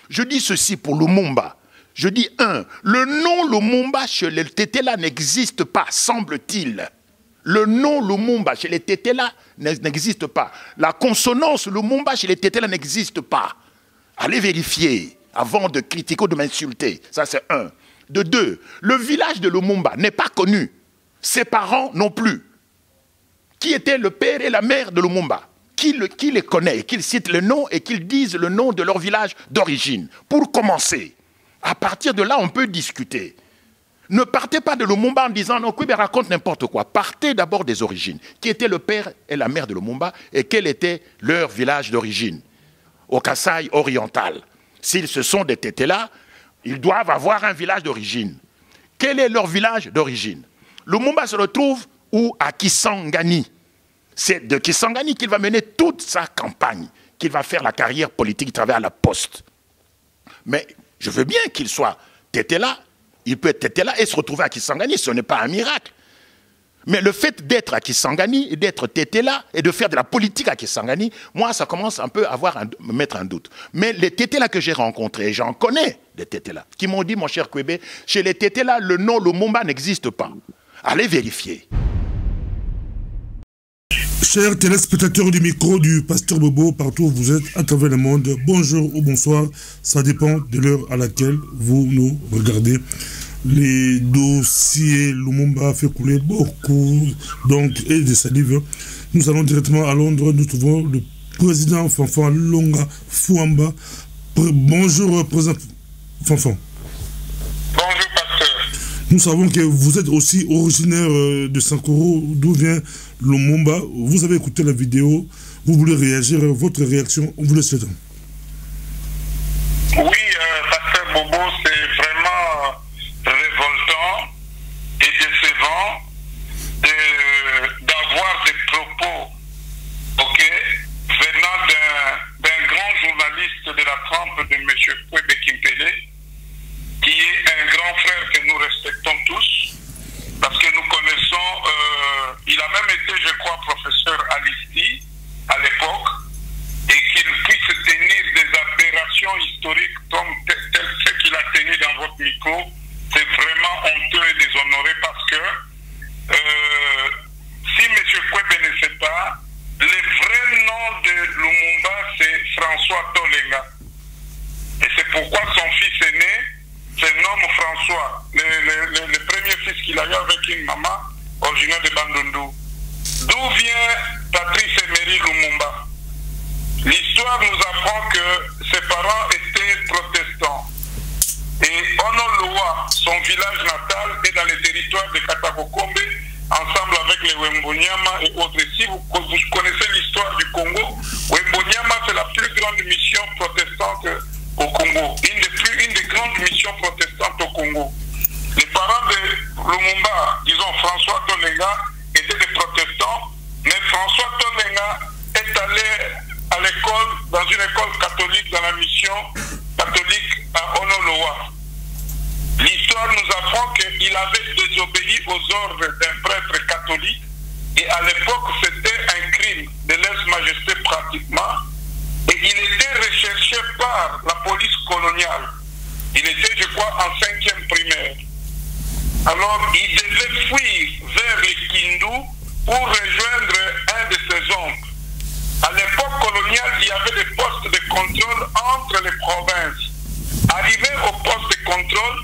Je dis ceci pour Lumumba. Je dis le nom Lumumba chez les Tetela n'existe pas, semble-t-il. Le nom Lumumba chez les Tetela n'existe pas. La consonance Lumumba chez les Tetela n'existe pas. Allez vérifier avant de critiquer ou de m'insulter. Ça, c'est un. De deux, le village de Lumumba n'est pas connu. Ses parents non plus. Qui était le père et la mère de Lumumba? Qui les connaît? Qu'ils citent le nom et qu'ils disent le nom de leur village d'origine. Pour commencer. À partir de là, on peut discuter. Ne partez pas de Lumumba en disant non, Kwebe raconte n'importe quoi. Partez d'abord des origines. Qui était le père et la mère de Lumumba et quel était leur village d'origine au Kasaï oriental. S'ils se sont des Tetela, ils doivent avoir un village d'origine. Quel est leur village d'origine? Lumumba se retrouve où? À Kisangani. C'est de Kisangani qu'il va mener toute sa campagne, qu'il va faire la carrière politique à travers la poste. Mais je veux bien qu'il soit Tetela. Il peut être Tetela et se retrouver à Kisangani, ce n'est pas un miracle. Mais le fait d'être à Kisangani et d'être Tetela et de faire de la politique à Kisangani, moi, ça commence un peu à me mettre un doute. Mais les Tetela que j'ai rencontrés, j'en connais des Tetela, qui m'ont dit, mon cher Kwebe, chez les Tetela, le nom Lumumba n'existe pas. Allez vérifier. Chers téléspectateurs du micro du Pasteur Bobo, partout où vous êtes à travers le monde, bonjour ou bonsoir, ça dépend de l'heure à laquelle vous nous regardez. Les dossiers Lumumba fait couler beaucoup et de salive. Nous allons directement à Londres, nous trouvons le président Fanfan Longa Fouamba. Bonjour président Fanfan. Bonjour pasteur. Nous savons que vous êtes aussi originaire de Sankoro, d'où vient Lumumba. Vous avez écouté la vidéo, vous voulez réagir, votre réaction, on vous laisse le temps. Oui, pasteur Bobo, c'est vraiment révoltant et décevant d'avoir des propos venant d'un grand journaliste de la trempe de M. Kwebe Kimpele, qui est un grand frère que nous respectons tous, parce que nous connaissons, il a même été, je crois, professeur à l'ISTI à l'époque, et qu'il puisse tenir des aberrations historiques comme ce qu'il a tenu dans votre micro, c'est vraiment honteux et déshonoré parce que si M. Kwebe ne sait pas, le vrai nom de Lumumba, c'est François Tolenga. Et c'est pourquoi son fils aîné se nomme François, le premier fils qu'il a eu avec une maman originaire de Bandundu. D'où vient Patrice Emery Lumumba? L'histoire nous apprend que ses parents étaient protestants. Et Onoloa, son village natal, est dans les territoires de Katakokombe, ensemble avec les Wembonyama et autres. Si vous connaissez l'histoire du Congo, Wembonyama, c'est la plus grande mission protestante au Congo. Une des grandes missions protestantes au Congo. Les parents de Lumumba, disons François Tolenga, étaient des protestants, mais François Tolenga est allé à l'école, dans une école catholique, dans la mission catholique à Onoloa. L'histoire nous apprend qu'il avait désobéi aux ordres d'un prêtre catholique, et à l'époque c'était un crime de lèse-majesté pratiquement, et il était recherché par la police coloniale. Il était, je crois, en 5e primaire. Alors il devait fuir vers les Kindu pour rejoindre un de ses oncles. À l'époque coloniale, il y avait des postes de contrôle entre les provinces. Arrivé au poste de contrôle,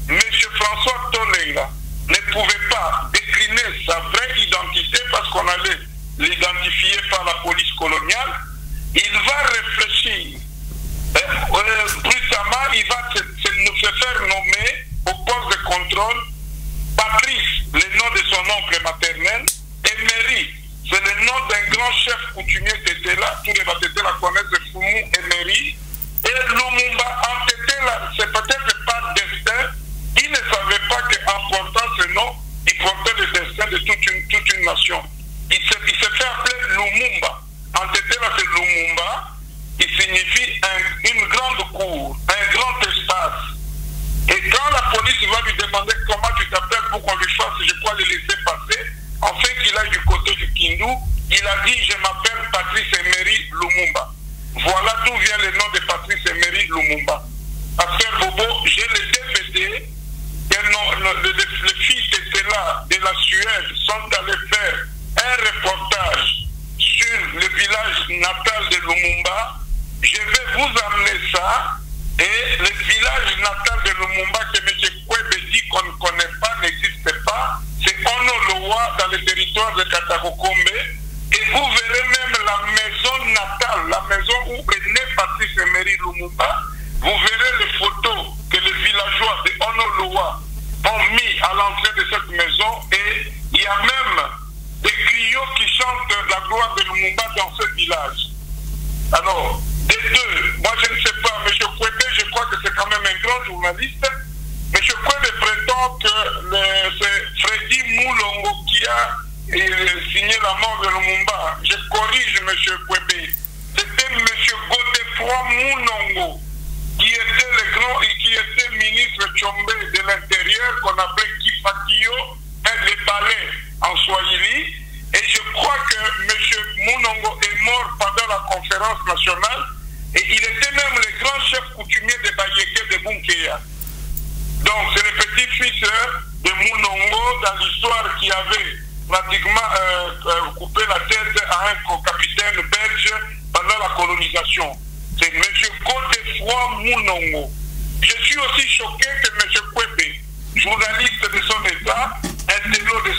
M. François Tolenga ne pouvait pas décliner sa vraie identité parce qu'on allait l'identifier par la police coloniale. Il va réfléchir. Brutalement, il va se faire nommer au poste de contrôle Patrice, le nom de son oncle maternel, et Emery, c'est le nom d'un grand chef coutumier Tetela, tous les Batetela connaissent Fumu Emery, et Lumumba en Tetela, c'est peut-être par destin, il ne savait pas qu'en portant ce nom, il portait le destin de toute une nation. Il s'est fait appeler Lumumba. En Tetela, c'est Lumumba, qui signifie une grande cour, un grand espace. Et quand la police va lui demander comment tu t'appelles pour qu'on lui fasse, je crois, le laisser passer, en fait qu'il aille du côté du Kindu, il a dit je m'appelle Patrice Emery Lumumba. Voilà d'où vient le nom de Patrice Emery Lumumba. Pasteur Bobo, j'ai les DVD les filles étaient là de la Suède sont allées faire un reportage sur le village natal de Lumumba. Je vais vous amener ça. Et le village natal de Lumumba que M. Kwebe dit qu'on ne connaît pas, n'existe pas, c'est Onolowa dans le territoire de Katakokombe. Et vous verrez même la maison natale, la maison où est né Patrice Emery Lumumba. Vous verrez les photos que les villageois de Onolowa ont mis à l'entrée de cette maison. Et il y a même des griots qui chantent la gloire de Lumumba dans ce village. Alors, les deux, moi je ne sais pas, M. Kwebe, je crois que c'est quand même un grand journaliste. M. Kwebe prétend que c'est Freddy Moulongo qui a signé la mort de Lumumba. Je corrige M. Kwebe. C'était M. Godefroy Moulongo qui était ministre Tchombe de l'Intérieur, qu'on appelait Kifakio, le balai en Swahili. Et je crois que M. Moulongo est mort pendant la conférence nationale. Et il était même le grand chef coutumier de Bayeke de Bunkeya. Donc c'est le petit-fils de Moulongo dans l'histoire qui avait pratiquement coupé la tête à un capitaine belge pendant la colonisation. C'est M. Godefroy Moulongo. Je suis aussi choqué que M. Kwebe, journaliste de son État, intello de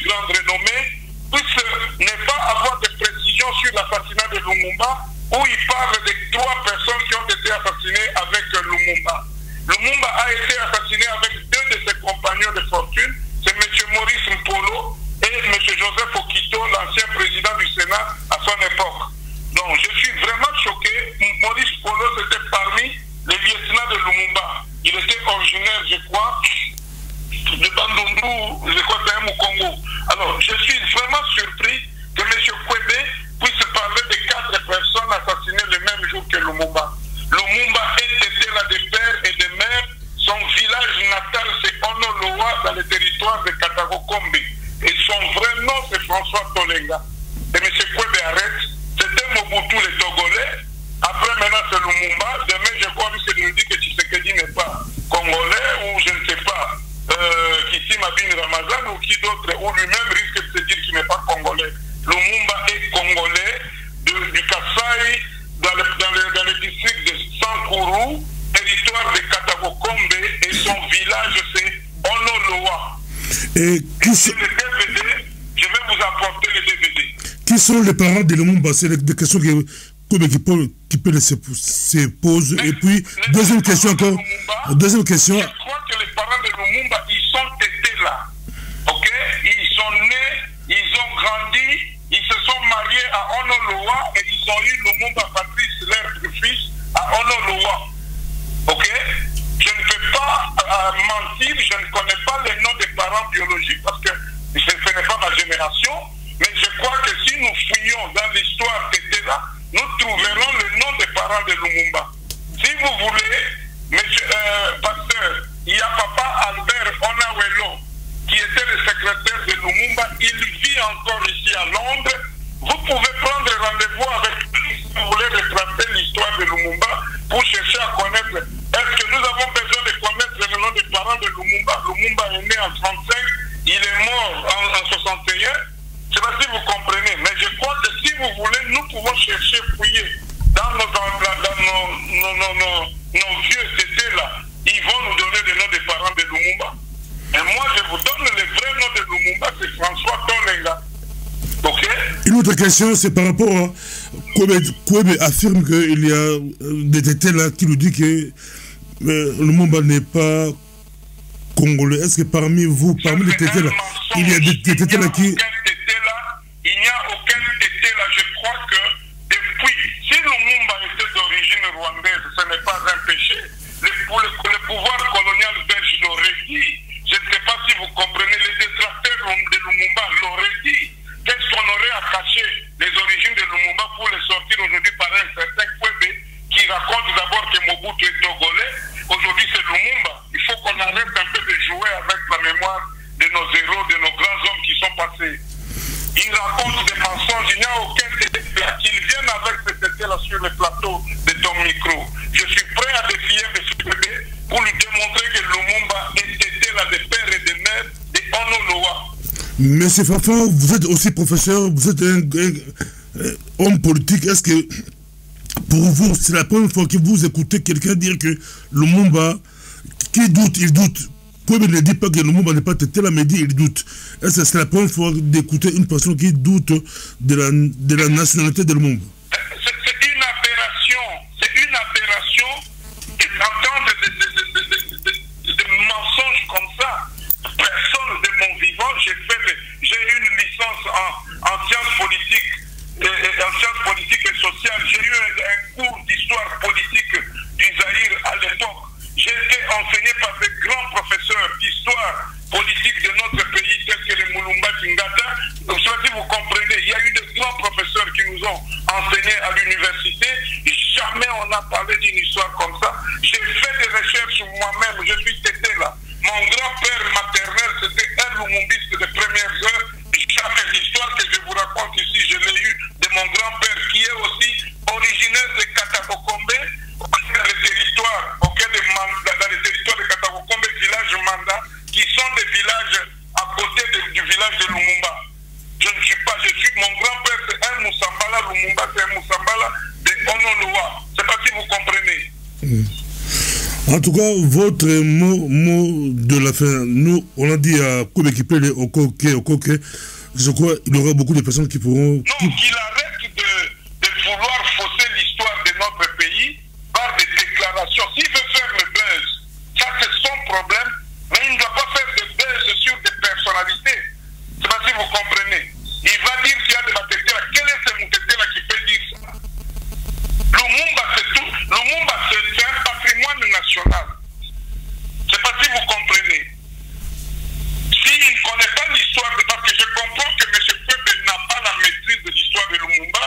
grande renommée, puisse ne pas avoir de précisions sur l'assassinat de Lumumba, où il parle de 3 personnes qui ont été assassinées avec Lumumba. Lumumba a été assassiné avec 2 de ses compagnons de fortune, c'est M. Maurice Mpolo et M. Joseph Okito, l'ancien président du Sénat à son époque. Donc je suis vraiment choqué. Maurice Mpolo, c'était parmi les lieutenants de Lumumba. Il était originaire, je crois, de Bandundu, je crois que c'est un Mukongo. Alors je suis vraiment surpris que M. Kwebe puisse parler de 4 personnes assassinées le même jour que Lumumba. Lumumba était là de père et de mère. Son village natal, c'est Onolowa, dans le territoire de Katakokombe. Et son vrai nom, c'est François Tolenga. Et M. Kwebe arrête. C'était Mobutu le Togolais. Après, maintenant, c'est Lumumba. Demain, je crois que nous dit que Tshisekedi n'est pas congolais, ou je ne sais pas, Kissim Abin Ramazan, ou qui d'autre, ou lui-même risque de se dire qu'il n'est pas congolais. Lumumba est congolais du Kasaï, dans le district de Sankourou, territoire de Katakokombe, et son village c'est Onolowa. Et le DVD, je vais vous apporter le DVD. Qui sont les parents de Lumumba? C'est des questions qui peuvent se poser. Et puis, deuxième question encore. Deuxième question. Je crois que les parents de Lumumba, ils sont étés là. Ok? Ils sont nés, ils ont grandi, ils se sont mariés à Onolowa et ils ont eu Lumumba Patrice, leur fils, à Onolowa. Ok? Je ne peux pas mentir, je ne connais pas les noms des parents biologiques parce que ce n'est pas ma génération, mais je crois que si nous fouillons dans l'histoire qui là, nous trouverons le nom des parents de Lumumba. Si vous voulez, monsieur pasteur, il y a papa Albert Onawelo, qui était le secrétaire de Lumumba, il vit encore ici à Londres. Vous pouvez prendre rendez-vous avec lui si vous voulez retracer l'histoire de Lumumba pour chercher à connaître. Est-ce que nous avons besoin de connaître le nom des parents de Lumumba? Lumumba est né en 1935, il est mort en 1961. Je ne sais pas si vous comprenez, mais je crois que si vous voulez, nous pouvons chercher, fouiller dans nos vieux tétés là. Ils vont nous donner le nom des parents de Lumumba. Et moi, je vous donne le vrai nom de Lumumba, c'est François Tolenga. Ok? Une autre question, c'est par rapport à Kwebe affirme qu'il y a des tétés là qui nous disent que Lumumba n'est pas congolais. Est-ce que parmi vous, parmi les tétés là, il y a des tétés là qui... Il n'y a aucun tété là. Je crois que depuis, si Lumumba était d'origine rwandaise, ce n'est pas un péché. Le pouvoir colonial belge l'aurait dit. Je ne sais pas si vous comprenez, les détracteurs de Lumumba l'auraient dit. Qu'est-ce qu'on aurait à cacher les origines de Lumumba pour les sortir aujourd'hui par un certain Kwebe qui raconte d'abord que Mobutu est togolais. Aujourd'hui c'est Lumumba. Il faut qu'on arrête un peu de jouer avec la mémoire de nos héros, de nos grands hommes qui sont passés. Ils racontent des mensonges, il n'y a aucun tété là. Qu'ils viennent avec ce tété là sur le plateau de ton micro. Je suis prêt à Monsieur Fanfan, vous êtes aussi professeur, vous êtes un homme politique. Est-ce que pour vous, c'est la première fois que vous écoutez quelqu'un dire que Lumumba, qui doute, il doute. Kouébé ne dit pas que Lumumba n'est pas tel, mais dit il doute. Est-ce que c'est la première fois d'écouter une personne qui doute de la nationalité de Lumumba? C'est une aberration. C'est une aberration d'entendre des mensonges comme ça. Personne de mon vivant, j'ai eu une licence en sciences politiques. En sciences politiques et sociales, j'ai eu un cours d'histoire politique du Zaïre à l'époque. J'ai été enseigné par des grands professeurs d'histoire politique de notre pays, tels que les Mulumba Tingata. Donc, si vous comprenez, il y a eu de grands professeurs qui nous ont enseignés à l'université. Jamais on n'a parlé d'une histoire comme ça. J'ai fait des recherches moi-même, je suis tété là. Mon grand-père maternel, c'était un lumumbiste de première heure. Jamais l'histoire que je vous raconte ici, je l'ai eu de mon grand-père qui est aussi originaire de Katakokombe, dans les territoires de Katakokombe, village Manda, qui sont des villages à côté du village de Lumumba. Mon grand-père c'est un Moussambala, Lumumba c'est un Moussambala de Onoloa. Je ne sais pas si vous comprenez. En tout cas, votre mot de la fin, nous, on a dit à Kouébé Kipele, au Koké, je crois qu'il y aura beaucoup de personnes qui pourront... Non, qu'il arrête de vouloir fausser l'histoire de notre pays par des déclarations. S'il veut faire le buzz, ça c'est son problème, mais il ne doit pas faire de buzz sur des personnalités. Je ne sais pas si vous comprenez. Il va dire qu'il y a des Matétela. Quel est ce Matétela qui peut dire ça? Lumumba, c'est tout. Lumumba, c'est un patrimoine national. Je ne sais pas si vous comprenez. S'il ne connaît pas l'histoire, parce que je comprends que M. Kouébé n'a pas la maîtrise de l'histoire de Lumumba,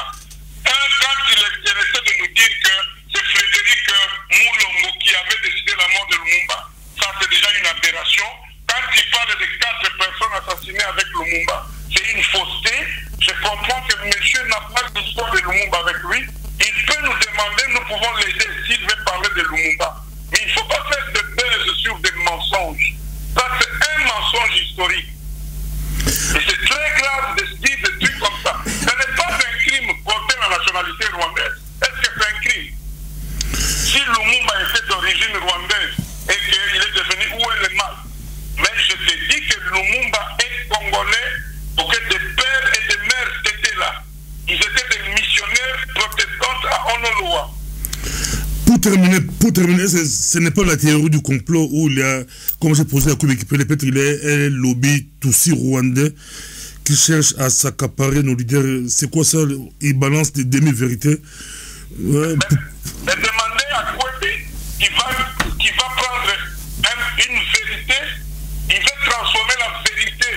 quand il essaie de nous dire que c'est Frédéric Moulongo qui avait décidé la mort de Lumumba, ça c'est déjà une aberration. Quand il parle de 4 personnes assassinées avec Lumumba, c'est une fausseté. Je comprends que monsieur n'a pas d'histoire de Lumumba avec lui. Il peut nous demander, nous pouvons l'aider s'il veut parler de Lumumba. Mais il ne faut pas faire de buzz sur des mensonges. Ça, c'est un mensonge historique. Et c'est très grave de se dire des trucs comme ça. Ce n'est pas un crime porter la nationalité rwandaise. Est-ce que c'est un crime? Si Lumumba était d'origine rwandaise et qu'il est devenu, où est le mal? Mais je te dis que Lumumba est congolais, pour que des pères et des mères étaient là. Ils étaient des missionnaires protestants à Onoloa. Pour terminer, ce n'est pas la théorie du complot où il y a, comme j'ai posé à Kouébé Kipele, peut-être il y a un lobby Tutsi rwandais qui cherche à s'accaparer nos leaders. C'est quoi ça? Il balance des demi-vérités. Ouais. Mais demandez à Kouébé qui va prendre une vérité, il veut transformer la vérité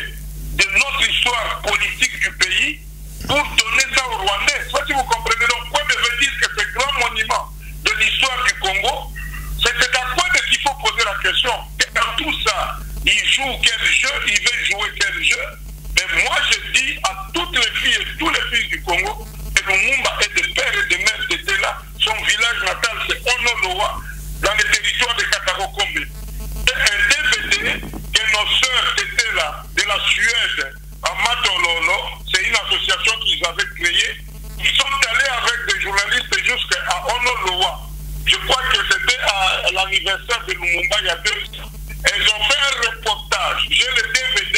de notre histoire politique du pays pour donner ça aux Rwandais. Je ne sais pas si vous comprenez. Donc Kouébé veut dire que ce grand monument de l'histoire du Congo, c'est à Kouébé qu'il faut poser la question. Et dans tout ça, il joue quel jeu, il veut jouer quel jeu. Mais moi je dis à toutes les filles et tous les fils du Congo que Lumumba est des pères et des mères d'étaient là. Son village natal c'est Onoloa, dans les territoires de Katakokombe. C'est un DVD que nos sœurs étaient là, de la Suède, à Matololo, c'est une association qu'ils avaient créée. Ils sont allés avec des journalistes jusqu'à Onoloa. Je crois que c'était à l'anniversaire de Lumumba il y a 2 ans. Ils ont fait un reportage. J'ai le DVD,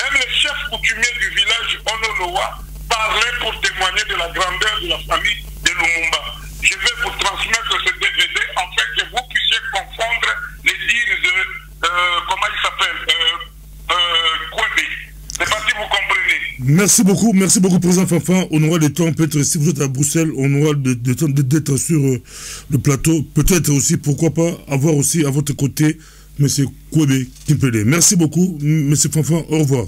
même le chef coutumier du village Onoloa parlait pour témoigner de la grandeur de la famille de Lumumba. Je vais vous transmettre ce DVD afin que vous puissiez confondre les dires de, comment il s'appelle, Kouébé. Je ne sais pas si vous comprenez. Merci beaucoup, président Fanfan. On aura le temps, peut-être, si vous êtes à Bruxelles, on aura le temps d'être sur le plateau. Peut-être aussi, pourquoi pas, avoir aussi à votre côté M. Kouébé Kipele. Merci beaucoup, M. Fanfan. Au revoir.